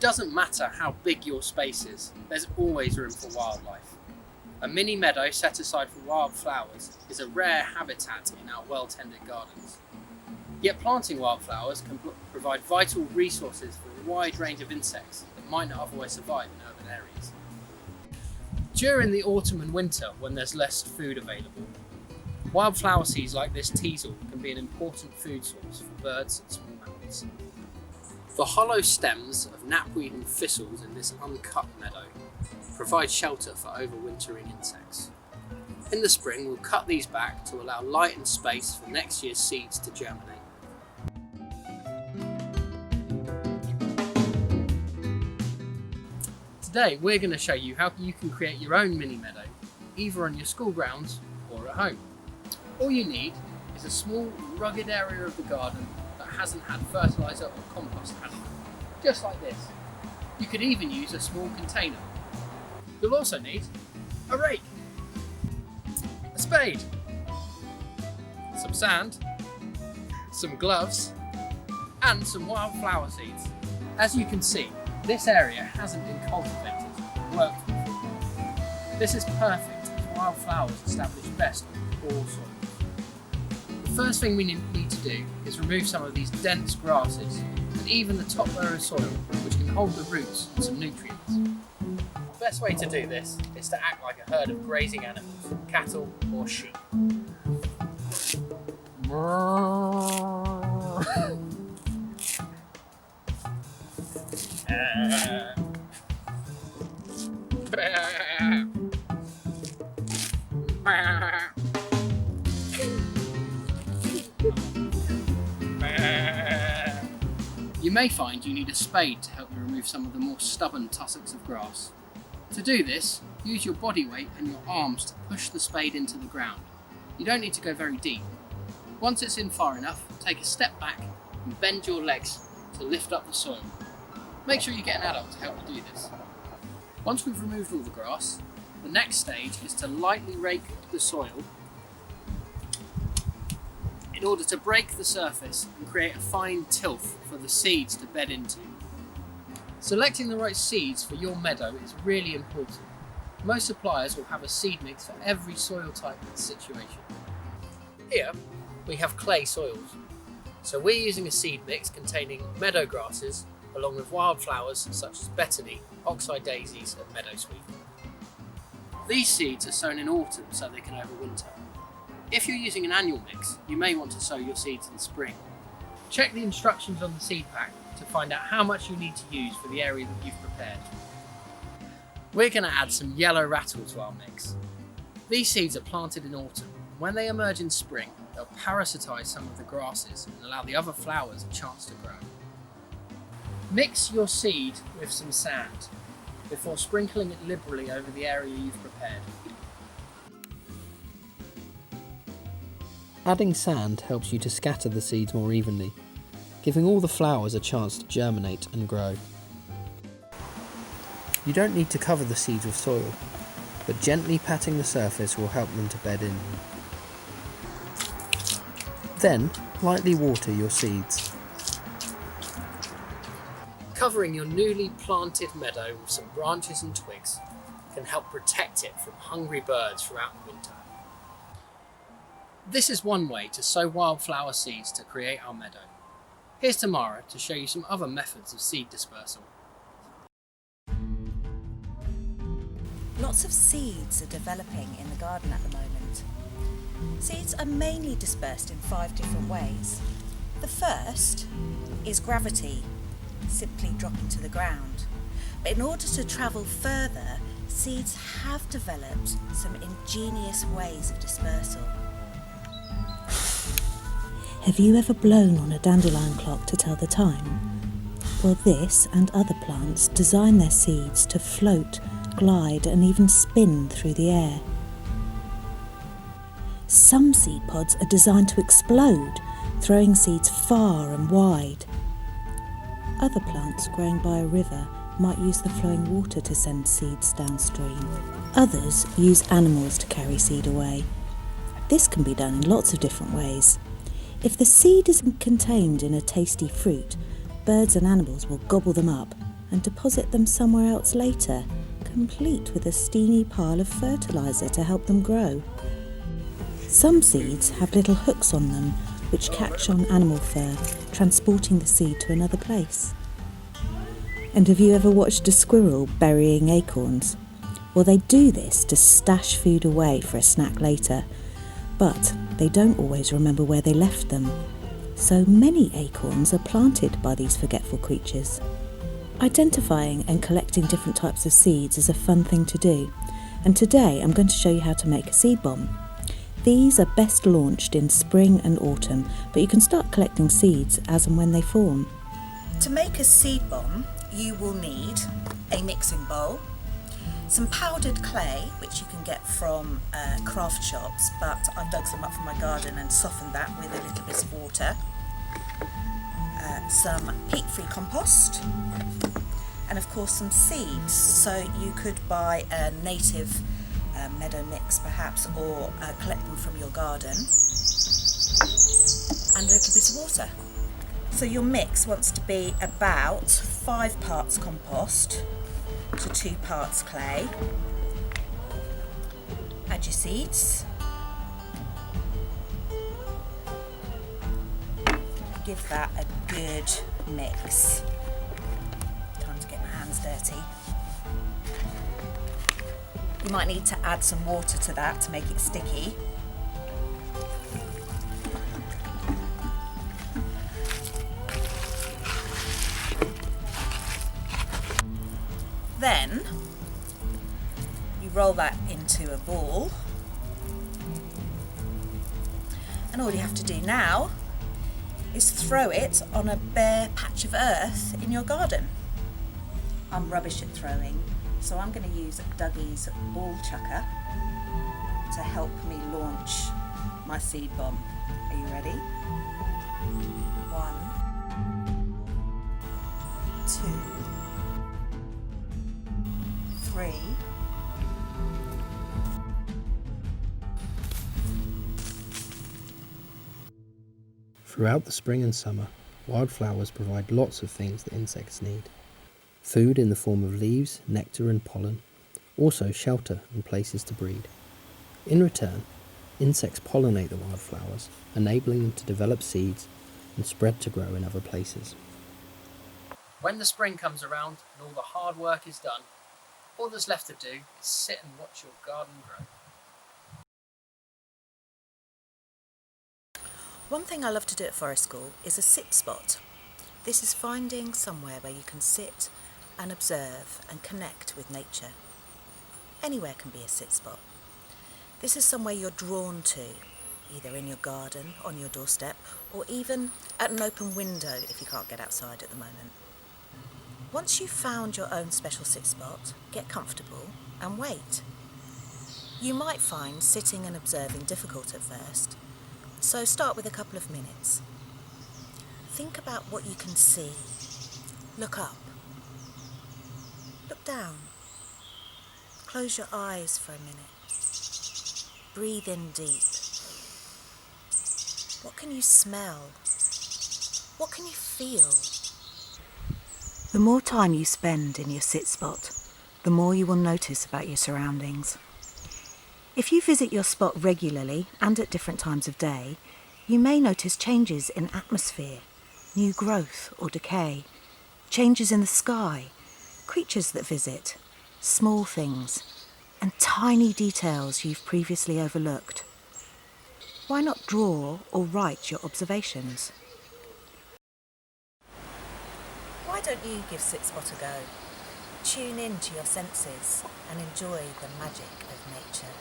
doesn't matter how big your space is, there's always room for wildlife. A mini meadow set aside for wildflowers is a rare habitat in our well-tended gardens. Yet planting wildflowers can provide vital resources for a wide range of insects that might not otherwise survive in urban areas. During the autumn and winter, when there's less food available, wildflower seeds like this teasel can be an important food source for birds and small mammals. The hollow stems of knapweed and thistles in this uncut meadow provide shelter for overwintering insects. In the spring, we'll cut these back to allow light and space for next year's seeds to germinate. Today, we're going to show you how you can create your own mini meadow, either on your school grounds or at home. All you need is a small, rugged area of the garden that hasn't had fertiliser or compost added, just like this. You could even use a small container. You'll also need a rake, a spade, some sand, some gloves, and some wildflower seeds. As you can see, this area hasn't been cultivated or worked with. This is perfect as wildflowers establish best on poor soil. The first thing we need to do is remove some of these dense grasses and even the top layer of soil, which can hold the roots and some nutrients. The best way to do this is to act like a herd of grazing animals, cattle or sheep. You may find you need a spade to help you remove some of the more stubborn tussocks of grass. To do this, use your body weight and your arms to push the spade into the ground. You don't need to go very deep. Once it's in far enough, take a step back and bend your legs to lift up the soil. Make sure you get an adult to help you do this. Once we've removed all the grass, the next stage is to lightly rake the soil in order to break the surface and create a fine tilth for the seeds to bed into. Selecting the right seeds for your meadow is really important. Most suppliers will have a seed mix for every soil type and situation. Here we have clay soils, so we're using a seed mix containing meadow grasses along with wildflowers such as betony, oxeye daisies and meadowsweet. These seeds are sown in autumn so they can overwinter. If you're using an annual mix, you may want to sow your seeds in spring. Check the instructions on the seed pack to find out how much you need to use for the area that you've prepared. We're going to add some yellow rattle to our mix. These seeds are planted in autumn. When they emerge in spring, they'll parasitise some of the grasses and allow the other flowers a chance to grow. Mix your seed with some sand before sprinkling it liberally over the area you've prepared. Adding sand helps you to scatter the seeds more evenly, giving all the flowers a chance to germinate and grow. You don't need to cover the seeds with soil, but gently patting the surface will help them to bed in. Then, lightly water your seeds. Covering your newly planted meadow with some branches and twigs can help protect it from hungry birds throughout the winter. This is one way to sow wildflower seeds to create our meadow. Here's Tamara to show you some other methods of seed dispersal. Lots of seeds are developing in the garden at the moment. Seeds are mainly dispersed in 5 different ways. The first is gravity, simply dropping to the ground. But in order to travel further, seeds have developed some ingenious ways of dispersal. Have you ever blown on a dandelion clock to tell the time? Well, this and other plants design their seeds to float, glide and even spin through the air. Some seed pods are designed to explode, throwing seeds far and wide. Other plants growing by a river might use the flowing water to send seeds downstream. Others use animals to carry seed away. This can be done in lots of different ways. If the seed is contained in a tasty fruit, birds and animals will gobble them up and deposit them somewhere else later, complete with a steamy pile of fertiliser to help them grow. Some seeds have little hooks on them which catch on animal fur, transporting the seed to another place. And have you ever watched a squirrel burying acorns? Well, they do this to stash food away for a snack later, but they don't always remember where they left them. So many acorns are planted by these forgetful creatures. Identifying and collecting different types of seeds is a fun thing to do, and today I'm going to show you how to make a seed bomb. These are best launched in spring and autumn, but you can start collecting seeds as and when they form. To make a seed bomb, you will need a mixing bowl, some powdered clay, which you can get from craft shops, but I've dug some up from my garden and softened that with a little bit of water, some peat-free compost, and of course some seeds. So you could buy a native meadow mix perhaps, or collect them from your garden, and a little bit of water. So your mix wants to be about 5 parts compost to 2 parts clay. Add your seeds. Give that a good mix. Time to get my hands dirty. You might need to add some water to that to make it sticky. Then you roll that into a ball, and all you have to do now is throw it on a bare patch of earth in your garden. I'm rubbish at throwing, so I'm going to use Dougie's ball chucker to help me launch my seed bomb. Are you ready? 1, 2, 3. Throughout the spring and summer, wildflowers provide lots of things that insects need. Food in the form of leaves, nectar and pollen, also shelter and places to breed. In return, insects pollinate the wildflowers, enabling them to develop seeds and spread to grow in other places. When the spring comes around and all the hard work is done, all that's left to do is sit and watch your garden grow. One thing I love to do at forest school is a sit spot. This is finding somewhere where you can sit and observe and connect with nature. Anywhere can be a sit spot. This is somewhere you're drawn to, either in your garden, on your doorstep, or even at an open window if you can't get outside at the moment. Once you've found your own special sit spot, get comfortable and wait. You might find sitting and observing difficult at first, so start with a couple of minutes. Think about what you can see. Look up. Look down. Close your eyes for a minute. Breathe in deep. What can you smell? What can you feel? The more time you spend in your sit spot, the more you will notice about your surroundings. If you visit your spot regularly and at different times of day, you may notice changes in atmosphere, new growth or decay, changes in the sky, creatures that visit, small things, and tiny details you've previously overlooked. Why not draw or write your observations? Why don't you give Sit Spot a go? Tune in to your senses and enjoy the magic of nature.